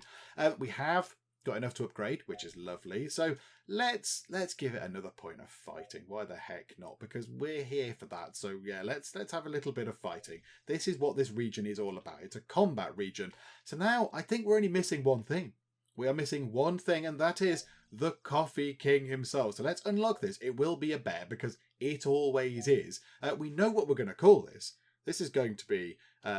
We have got enough to upgrade, which is lovely. So let's give it another point of fighting. Why the heck not? Because we're here for that. So yeah, let's have a little bit of fighting. This is what this region is all about. It's a combat region. So now I think we're only missing one thing. We are missing one thing, and that is the Coffee King himself. So let's unlock this. It will be a bear because it always is. We know what we're going to call this. This is going to be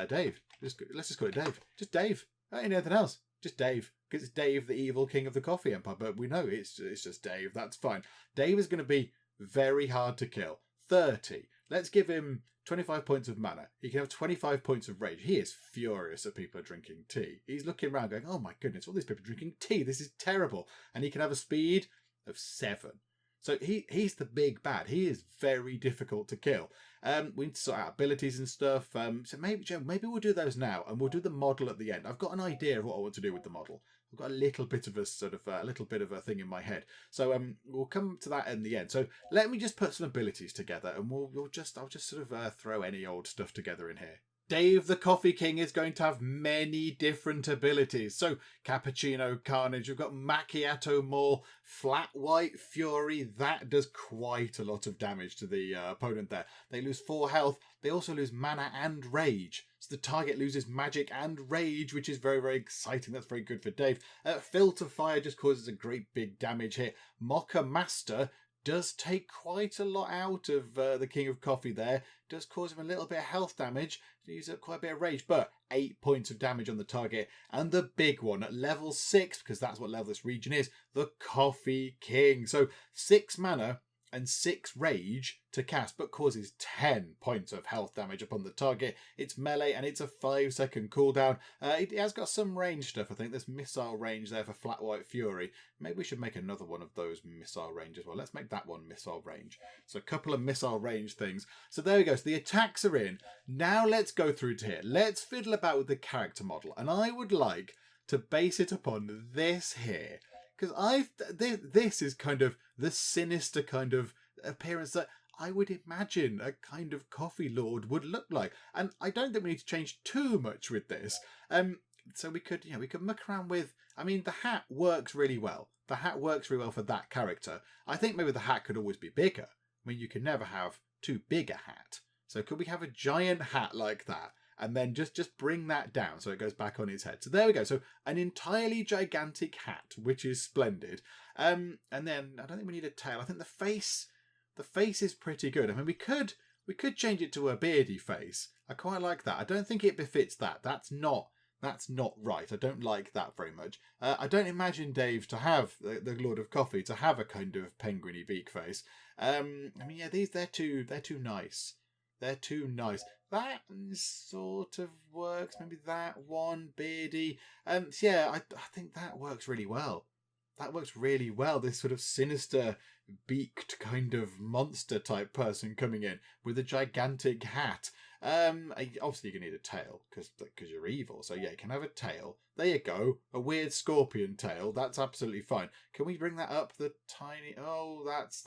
Dave. Let's just call it Dave. Just Dave. Ain't anything else. Just Dave. Because it's Dave, the evil king of the coffee empire. But we know it's just Dave. That's fine. Dave is going to be very hard to kill. 30. Let's give him 25 points of mana. He can have 25 points of rage. He is furious that people are drinking tea. He's looking around going, oh my goodness, all these people are drinking tea. This is terrible. And he can have a speed of 7. So he's the big bad. He is very difficult to kill. We need to sort out abilities and stuff. So maybe we'll do those now, and we'll do the model at the end. I've got an idea of what I want to do with the model. I've got a little bit of a thing in my head. So we'll come to that in the end. So let me just put some abilities together, and I'll just sort of throw any old stuff together in here. Dave the Coffee King is going to have many different abilities. So Cappuccino Carnage, we've got Macchiato Maul, Flat White Fury. That does quite a lot of damage to the opponent there. They lose 4 health. They also lose mana and rage. So the target loses magic and rage, which is very, very exciting. That's very good for Dave. Filter Fire just causes a great big damage hit. Mocha Master does take quite a lot out of the King of Coffee there. Does cause him a little bit of health damage. Use up quite a bit of rage, but 8 points of damage on the target. And the big one at level 6, because that's what level this region is, the Coffee King. So 6 mana and 6 rage to cast, but causes 10 points of health damage upon the target. It's melee and it's a 5-second cooldown. It has got some range stuff, I think. There's missile range there for Flat White Fury. Maybe we should make another one of those missile range as well. Let's make that one missile range. So a couple of missile range things. So there we go. So the attacks are in. Now let's go through to here. Let's fiddle about with the character model. And I would like to base it upon this here. Because this is kind of the sinister kind of appearance that I would imagine a kind of coffee lord would look like. And I don't think we need to change too much with this. So we could muck around with, I mean, the hat works really well. The hat works really well for that character. I think maybe the hat could always be bigger. I mean, you can never have too big a hat. So could we have a giant hat like that? And then just bring that down so it goes back on his head. So there we go. So an entirely gigantic hat, which is splendid. And then I don't think we need a tail. I think the face is pretty good. I mean, we could change it to a beardy face. I quite like that. I don't think it befits that. That's not right. I don't like that very much. I don't imagine Dave to have the Lord of Coffee to have a kind of penguin-y beak face. I mean, yeah, they're too nice. They're too nice. That sort of works. Maybe that one, beardy. So yeah, I think that works really well. That works really well. This sort of sinister, beaked kind of monster type person coming in with a gigantic hat. Obviously you're gonna need a tail because you're evil. So yeah, you can have a tail. There you go. A weird scorpion tail. That's absolutely fine. Can we bring that up the tiny? Oh, that's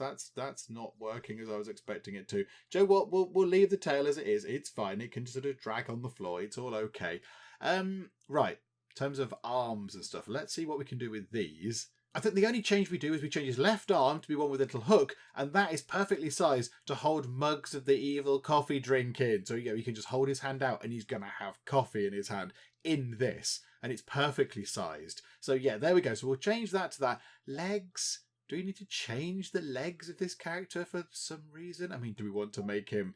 not working as I was expecting it to. Joe, what? We'll leave the tail as it is. It's fine. It can sort of drag on the floor. It's all okay. Right. In terms of arms and stuff, let's see what we can do with these. I think the only change we do is we change his left arm to be one with a little hook, and that is perfectly sized to hold mugs of the evil coffee drink in. So he can just hold his hand out and he's going to have coffee in his hand in this, and it's perfectly sized. So yeah, there we go. So we'll change that to that. Legs. Do we need to change the legs of this character for some reason? I mean, do we want to make him...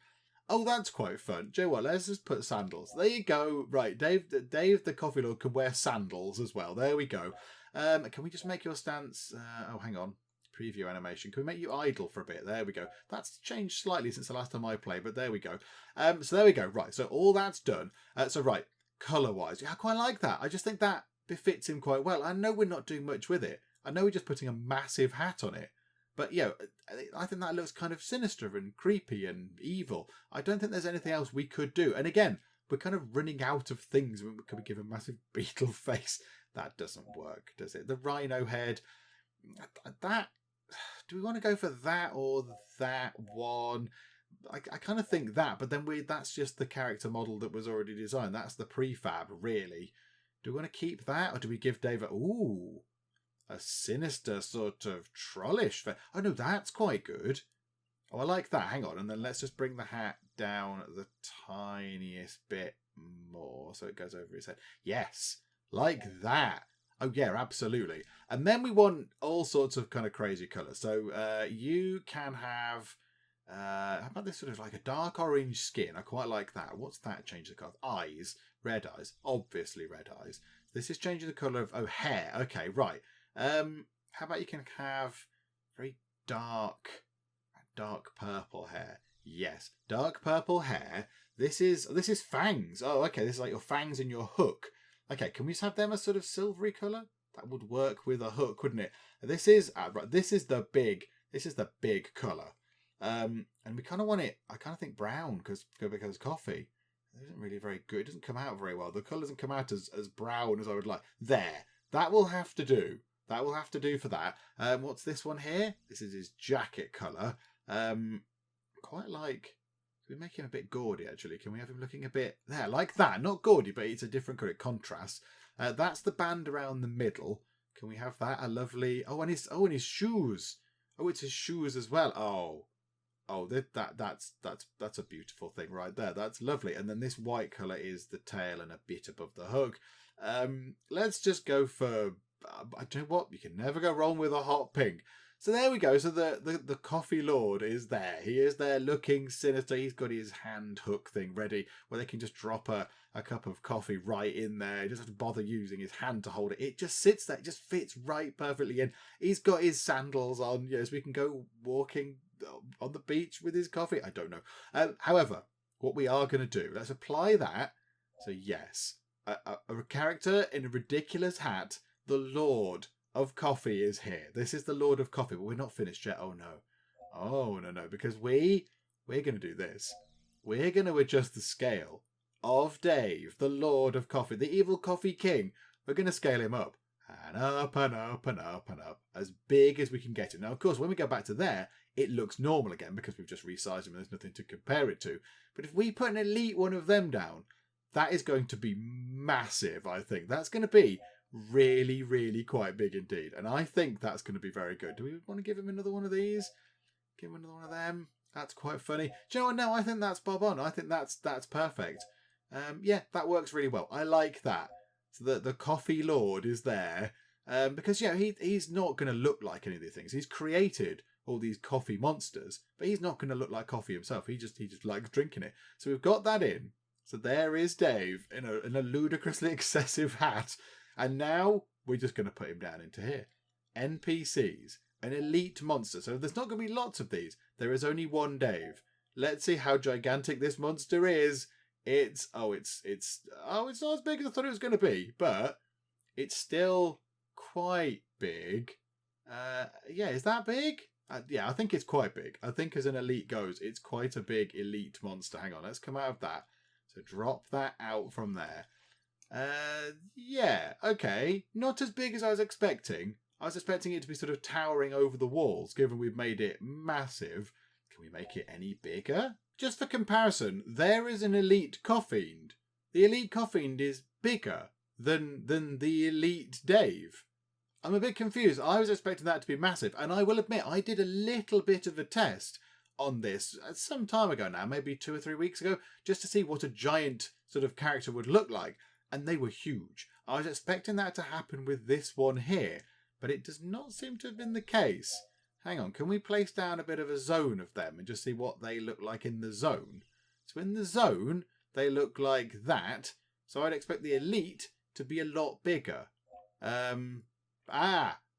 Oh, that's quite fun. Joe, what? Let's just put sandals. There you go. Right, Dave the Coffee Lord can wear sandals as well. There we go. Can we just make your stance... oh, hang on. Preview animation. Can we make you idle for a bit? There we go. That's changed slightly since the last time I played, but there we go. So there we go. Right, so all that's done. So right, colour-wise. Yeah, I quite like that. I just think that befits him quite well. I know we're not doing much with it. I know we're just putting a massive hat on it. But, yeah, I think that looks kind of sinister and creepy and evil. I don't think there's anything else we could do. And again, we're kind of running out of things. Could we give a massive beetle face? That doesn't work, does it? The rhino head, that... Do we want to go for that or that one? I kind of think that, but then that's just the character model that was already designed. That's the prefab, really. Do we want to keep that, or do we give Dave a sinister sort of trollish? Oh no, that's quite good. Oh, I like that. Hang on, and then let's just bring the hat down the tiniest bit more so it goes over his head. Yes, like that. Oh yeah, absolutely. And then we want all sorts of kind of crazy colours. So you can have, how about this sort of like a dark orange skin? I quite like that. What's that change the colour? Eyes, red eyes, obviously red eyes. This is changing the colour of, hair. Okay, right. How about you can have very dark purple hair? Yes, dark purple hair. This is fangs. Oh, okay. This is like your fangs and your hook. Okay, can we just have them a sort of silvery colour? That would work with a hook, wouldn't it? This is right. This is the big colour. And we kind of want it. I kind of think brown because coffee. It isn't really very good. It doesn't come out very well. The colour doesn't come out as brown as I would like. There, that will have to do. That will have to do for that. What's this one here? This is his jacket colour. Quite like. We make him a bit gaudy, actually. Can we have him looking a bit there, like that? Not gaudy, but it's a different colour. It contrasts. That's the band around the middle. Can we have that? A lovely. Oh, and his shoes. Oh, it's his shoes as well. Oh, that's a beautiful thing right there. That's lovely. And then this white colour is the tail and a bit above the hook. Let's just go for. I don't know what. You can never go wrong with a hot pink. So there we go. So the Coffee Lord is there. He is there looking sinister. He's got his hand hook thing ready where they can just drop a cup of coffee right in there. He doesn't have to bother using his hand to hold it. It just sits there. It just fits right perfectly in. He's got his sandals on, so we can go walking on the beach with his coffee. I don't know. However, what we are going to do, let's apply that. So yes, a character in a ridiculous hat, the Lord of Coffee is here. This is the Lord of Coffee, but we're not finished yet. Oh no, because we're going to do this. We're going to adjust the scale of Dave, the Lord of Coffee, the evil Coffee King. We're going to scale him up and up and up and up and up, as big as we can get him. Now, of course, when we go back to there, it looks normal again because we've just resized them and there's nothing to compare it to. But if we put an elite one of them down, that is going to be massive, I think. That's going to be really, really quite big indeed. And I think that's going to be very good. Do we want to give him another one of these? Give him another one of them? That's quite funny. Do you know what? No, I think that's bob on. I think that's perfect. Yeah, that works really well. I like that. So the coffee lord is there. Because, he's not going to look like any of these things. He's created all these coffee monsters, but he's not going to look like coffee himself. He just likes drinking it. So we've got that in. So there is Dave in a ludicrously excessive hat. And now we're just going to put him down into here. NPCs, an elite monster. So there's not going to be lots of these. There is only one Dave. Let's see how gigantic this monster is. It's not as big as I thought it was going to be, but it's still quite big. Is that big? I think it's quite big. I think as an elite goes, it's quite a big elite monster. Hang on, let's come out of that. So drop that out from there. Okay. Not as big as I was expecting. I was expecting it to be sort of towering over the walls, given we've made it massive. Can we make it any bigger? Just for comparison, there is an elite Coffiend. The elite Coffiend is bigger than the elite Dave. I'm a bit confused. I was expecting that to be massive, and I will admit I did a little bit of a test on this some time ago now, maybe 2 or 3 weeks ago, just to see what a giant sort of character would look like, and they were huge. I was expecting that to happen with this one here, but it does not seem to have been the case. Hang on, can we place down a bit of a zone of them and just see what they look like in the zone? So in the zone, they look like that, so I'd expect the elite to be a lot bigger.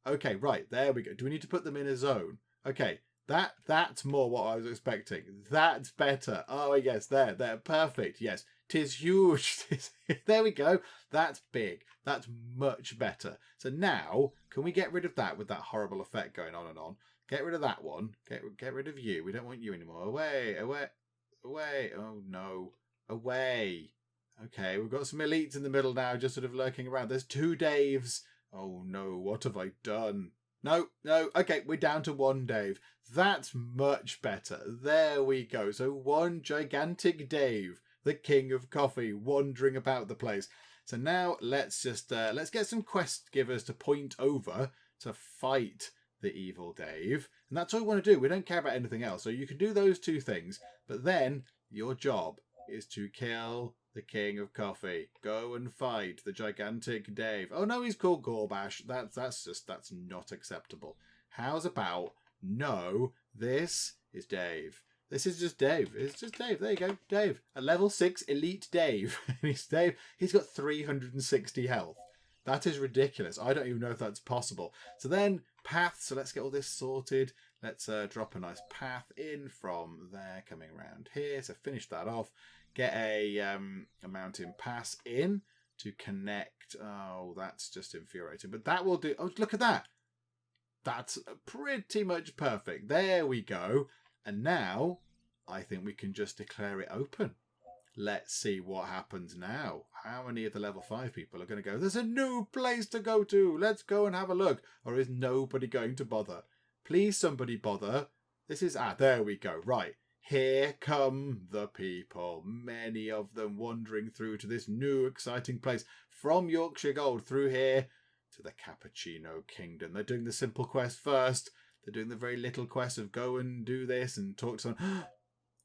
Okay, right, there we go. Do we need to put them in a zone? Okay, that's more what I was expecting. That's better. Oh, yes, they're perfect. Yes, 'tis huge. There we go. That's big. That's much better. So now, can we get rid of that with that horrible effect going on and on? Get rid of that one. Get rid of you. We don't want you anymore. Away. Oh, no. Away. Okay, we've got some elites in the middle now, just sort of lurking around. There's 2 Daves. Oh, no. What have I done? No. Okay, we're down to 1 Dave. That's much better. There we go. So 1 gigantic Dave, the king of coffee, wandering about the place. So now let's get some quest givers to point over to fight the evil Dave. And that's all we want to do. We don't care about anything else. So you can do those 2 things. But then your job is to kill the king of coffee. Go and fight the gigantic Dave. Oh no, he's called Gorbash. That's not acceptable. How's about no, this is Dave. This is just Dave. It's just Dave. There you go. Dave. A level 6 elite Dave. He's Dave. He's got 360 health. That is ridiculous. I don't even know if that's possible. So then paths. So let's get all this sorted. Let's drop a nice path in from there, coming around here. So finish that off. Get a mountain pass in to connect. Oh, that's just infuriating. But that will do. Oh, look at that. That's pretty much perfect. There we go. And now I think we can just declare it open. Let's see what happens now. How many of the level 5 people are going to go, there's a new place to go to. Let's go and have a look. Or is nobody going to bother? Please, somebody bother. This is, there we go. Right. Here come the people. Many of them wandering through to this new exciting place. From Yorkshire Gold through here to the Cappuccino Kingdom. They're doing the simple quest first. They're doing the very little quest of go and do this and talk to someone.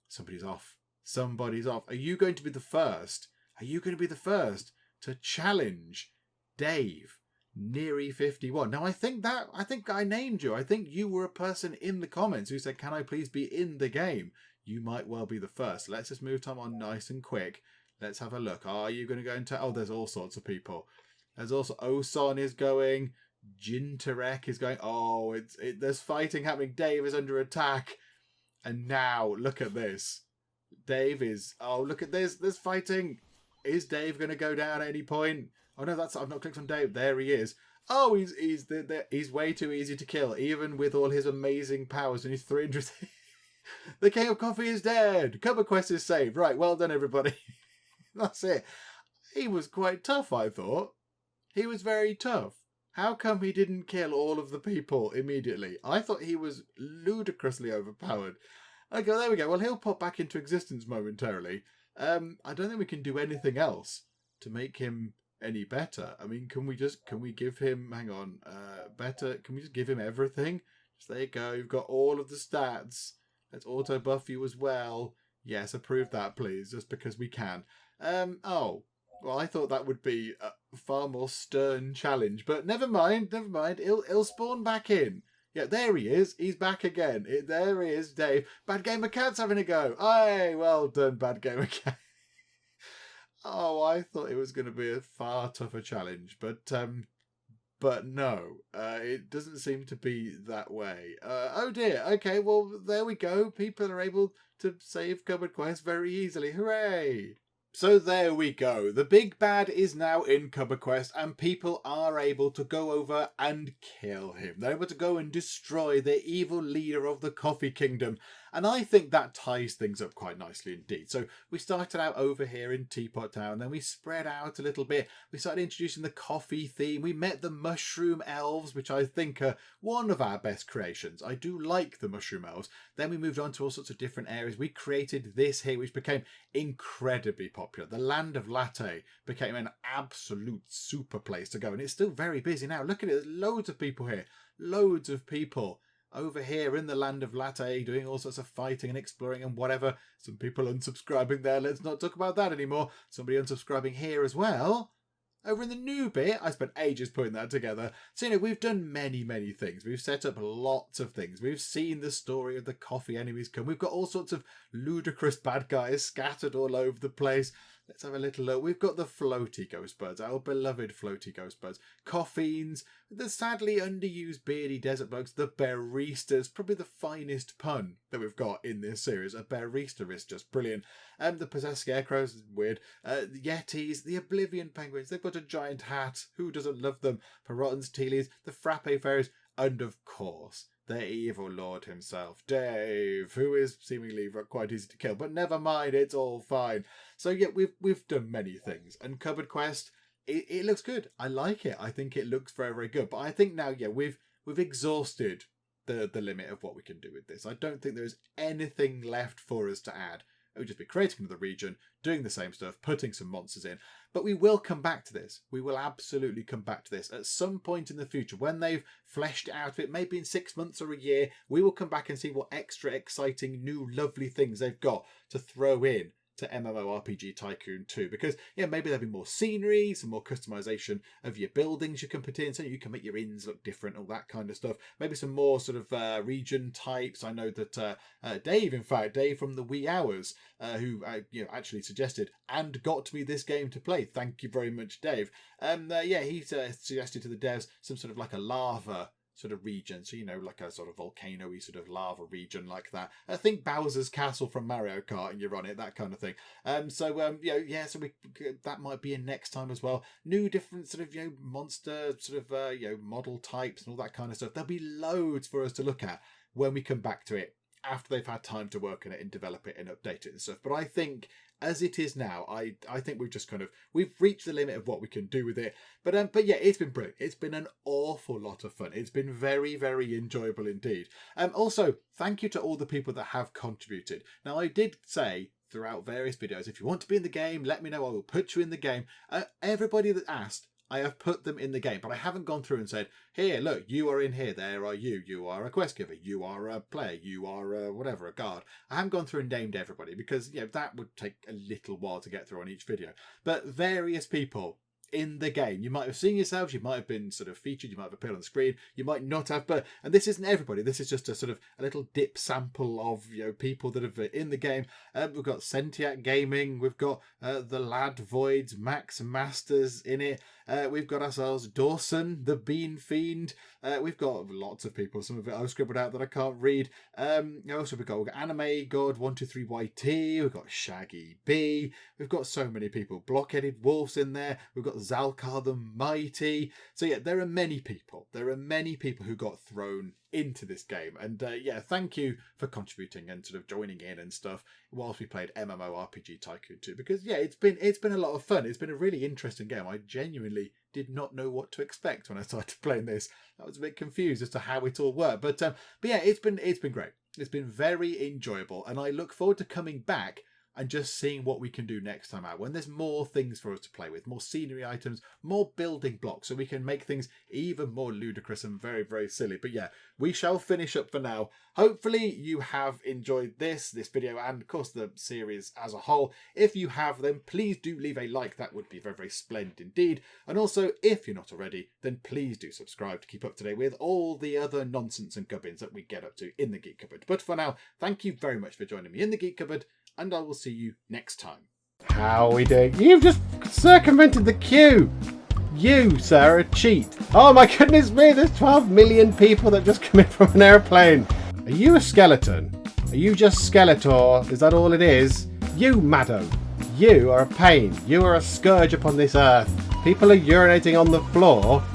Somebody's off. Somebody's off. Are you going to be the first? Are you going to be the first to challenge Dave, Neary51? Now, I think I named you. I think you were a person in the comments who said, can I please be in the game? You might well be the first. Let's just move time on nice and quick. Let's have a look. Are you going to go into... Oh, there's all sorts of people. There's also... Oson is going. Jinterek is going. Oh, there's fighting happening. Dave is under attack. And now, look at this. Dave is... Oh, look at this. There's fighting. Is Dave going to go down at any point? Oh, no, I've not clicked on Dave. There he is. Oh, he's way too easy to kill, even with all his amazing powers and his 300... The King of Coffee is dead. CupboardQuest is saved. Right, well done, everybody. That's it. He was quite tough, I thought. He was very tough. How come he didn't kill all of the people immediately? I thought he was ludicrously overpowered. Okay, there we go. Well, he'll pop back into existence momentarily. I don't think we can do anything else to make him any better. I mean, can we give him, hang on, better, can we just give him everything? Just there you go, you've got all of the stats. Let's auto buff you as well. Yes, approve that, please, just because we can. Oh, well, I thought that would be a far more stern challenge, but never mind. He'll spawn back in. Yeah, there he is. He's back again. There he is, Dave. Bad Gamer Cat's having a go. Aye, well done, Bad Gamer Cat. Oh, I thought it was going to be a far tougher challenge, but no, it doesn't seem to be that way. Oh dear. Okay, well, there we go. People are able to save CupboardQuest very easily. Hooray! So there we go. The big bad is now in CupboardQuest and people are able to go over and kill him. They're able to go and destroy the evil leader of the Coffee Kingdom. And I think that ties things up quite nicely indeed. So we started out over here in Teapot Town, then we spread out a little bit. We started introducing the coffee theme. We met the mushroom elves, which I think are one of our best creations. I do like the mushroom elves. Then we moved on to all sorts of different areas. We created this here, which became incredibly popular. The Land of Latte became an absolute super place to go. And it's still very busy now. Look at it. There's loads of people here. Loads of people over here in the Land of Latte doing all sorts of fighting and exploring and whatever. Some people unsubscribing there. Let's not talk about that anymore. Somebody unsubscribing here as well. Over in the new bit, I spent ages putting that together. So, we've done many, many things. We've set up lots of things. We've seen the story of the coffee enemies come. We've got all sorts of ludicrous bad guys scattered all over the place. Let's have a little look. We've got the floaty ghost birds, our beloved floaty ghost birds. Coffeens, the sadly underused beardy desert bugs, the baristas, probably the finest pun that we've got in this series. A barista is just brilliant. The possessed scarecrows, weird. The yetis, the Oblivion Penguins, they've got a giant hat. Who doesn't love them? Parrottons, tealies, the Frappe Fortress, and of course, the evil lord himself, Dave, who is seemingly quite easy to kill, but never mind, it's all fine. So yeah, we've done many things, and CupboardQuest, it looks good. I like it. I think it looks very, very good. But I think now, yeah, we've exhausted the limit of what we can do with this. I don't think there's anything left for us to add. It would just be creating another region, doing the same stuff, putting some monsters in. But we will come back to this. We will absolutely come back to this at some point in the future when they've fleshed it out a bit, maybe in 6 months or a year. We will come back and see what extra exciting, new, lovely things they've got to throw in to MMORPG Tycoon 2, because yeah, maybe there'll be more scenery, some more customization of your buildings you can put in, so you can make your inns look different, all that kind of stuff. Maybe some more sort of region types. I know that Dave from the Wee Hours, who actually suggested and got me this game to play. Thank you very much, Dave. He suggested to the devs some sort of like a lava sort of region, so like a sort of volcano-y sort of lava region like that. I think Bowser's Castle from Mario Kart and you're on it, that kind of thing. So we that might be in next time as well. New different sort of monster sort of model types and all that kind of stuff. There'll be loads for us to look at when we come back to it after they've had time to work on it and develop it and update it and stuff. But I think as it is now, I think we've reached the limit of what we can do with it. But yeah, it's been brilliant. It's been an awful lot of fun. It's been very, very enjoyable indeed. Also, thank you to all the people that have contributed. Now, I did say throughout various videos, if you want to be in the game, let me know. I will put you in the game. Everybody that asked, I have put them in the game, but I haven't gone through and said, here, look, you are in here. There are you. You are a quest giver. You are a player. You are a guard. I haven't gone through and named everybody because that would take a little while to get through on each video. But various people in the game, you might have seen yourselves, you might have been sort of featured, you might have appeared on the screen, you might not have, and this isn't everybody. This is just a sort of a little dip sample of people that have in the game. We've got Sentiac Gaming, we've got the Lad Voids, Max Masters in it. We've got ourselves Dawson, the Bean Fiend. We've got lots of people. Some of it I've scribbled out that I can't read. Also we've got Anime God 123YT. We've got Shaggy B. We've got so many people. Blockheaded Wolves in there. We've got Zalkar the Mighty. So yeah, there are many people. There are many people who got thrown into this game. And yeah, thank you for contributing and sort of joining in and stuff whilst we played MMORPG Tycoon 2, because yeah, it's been a lot of fun. It's been a really interesting game. I genuinely did not know what to expect when I started playing this. I was a bit confused as to how it all worked, but yeah, it's been great. It's been very enjoyable, and I look forward to coming back and just seeing what we can do next time out, when there's more things for us to play with, more scenery items, more building blocks, so we can make things even more ludicrous and very, very silly. But yeah, we shall finish up for now. Hopefully you have enjoyed this video, and of course the series as a whole. If you have, then please do leave a like. That would be very, very splendid indeed. And also, if you're not already, then please do subscribe to keep up to date with all the other nonsense and gubbins that we get up to in the Geek Cupboard. But for now, thank you very much for joining me in the Geek Cupboard, and I will see you next time. How are we doing? You've just circumvented the queue. You, sir, are a cheat. Oh my goodness me, there's 12 million people that just come in from an airplane. Are you a skeleton? Are you just Skeletor? Is that all it is? You, madam. You are a pain. You are a scourge upon this earth. People are urinating on the floor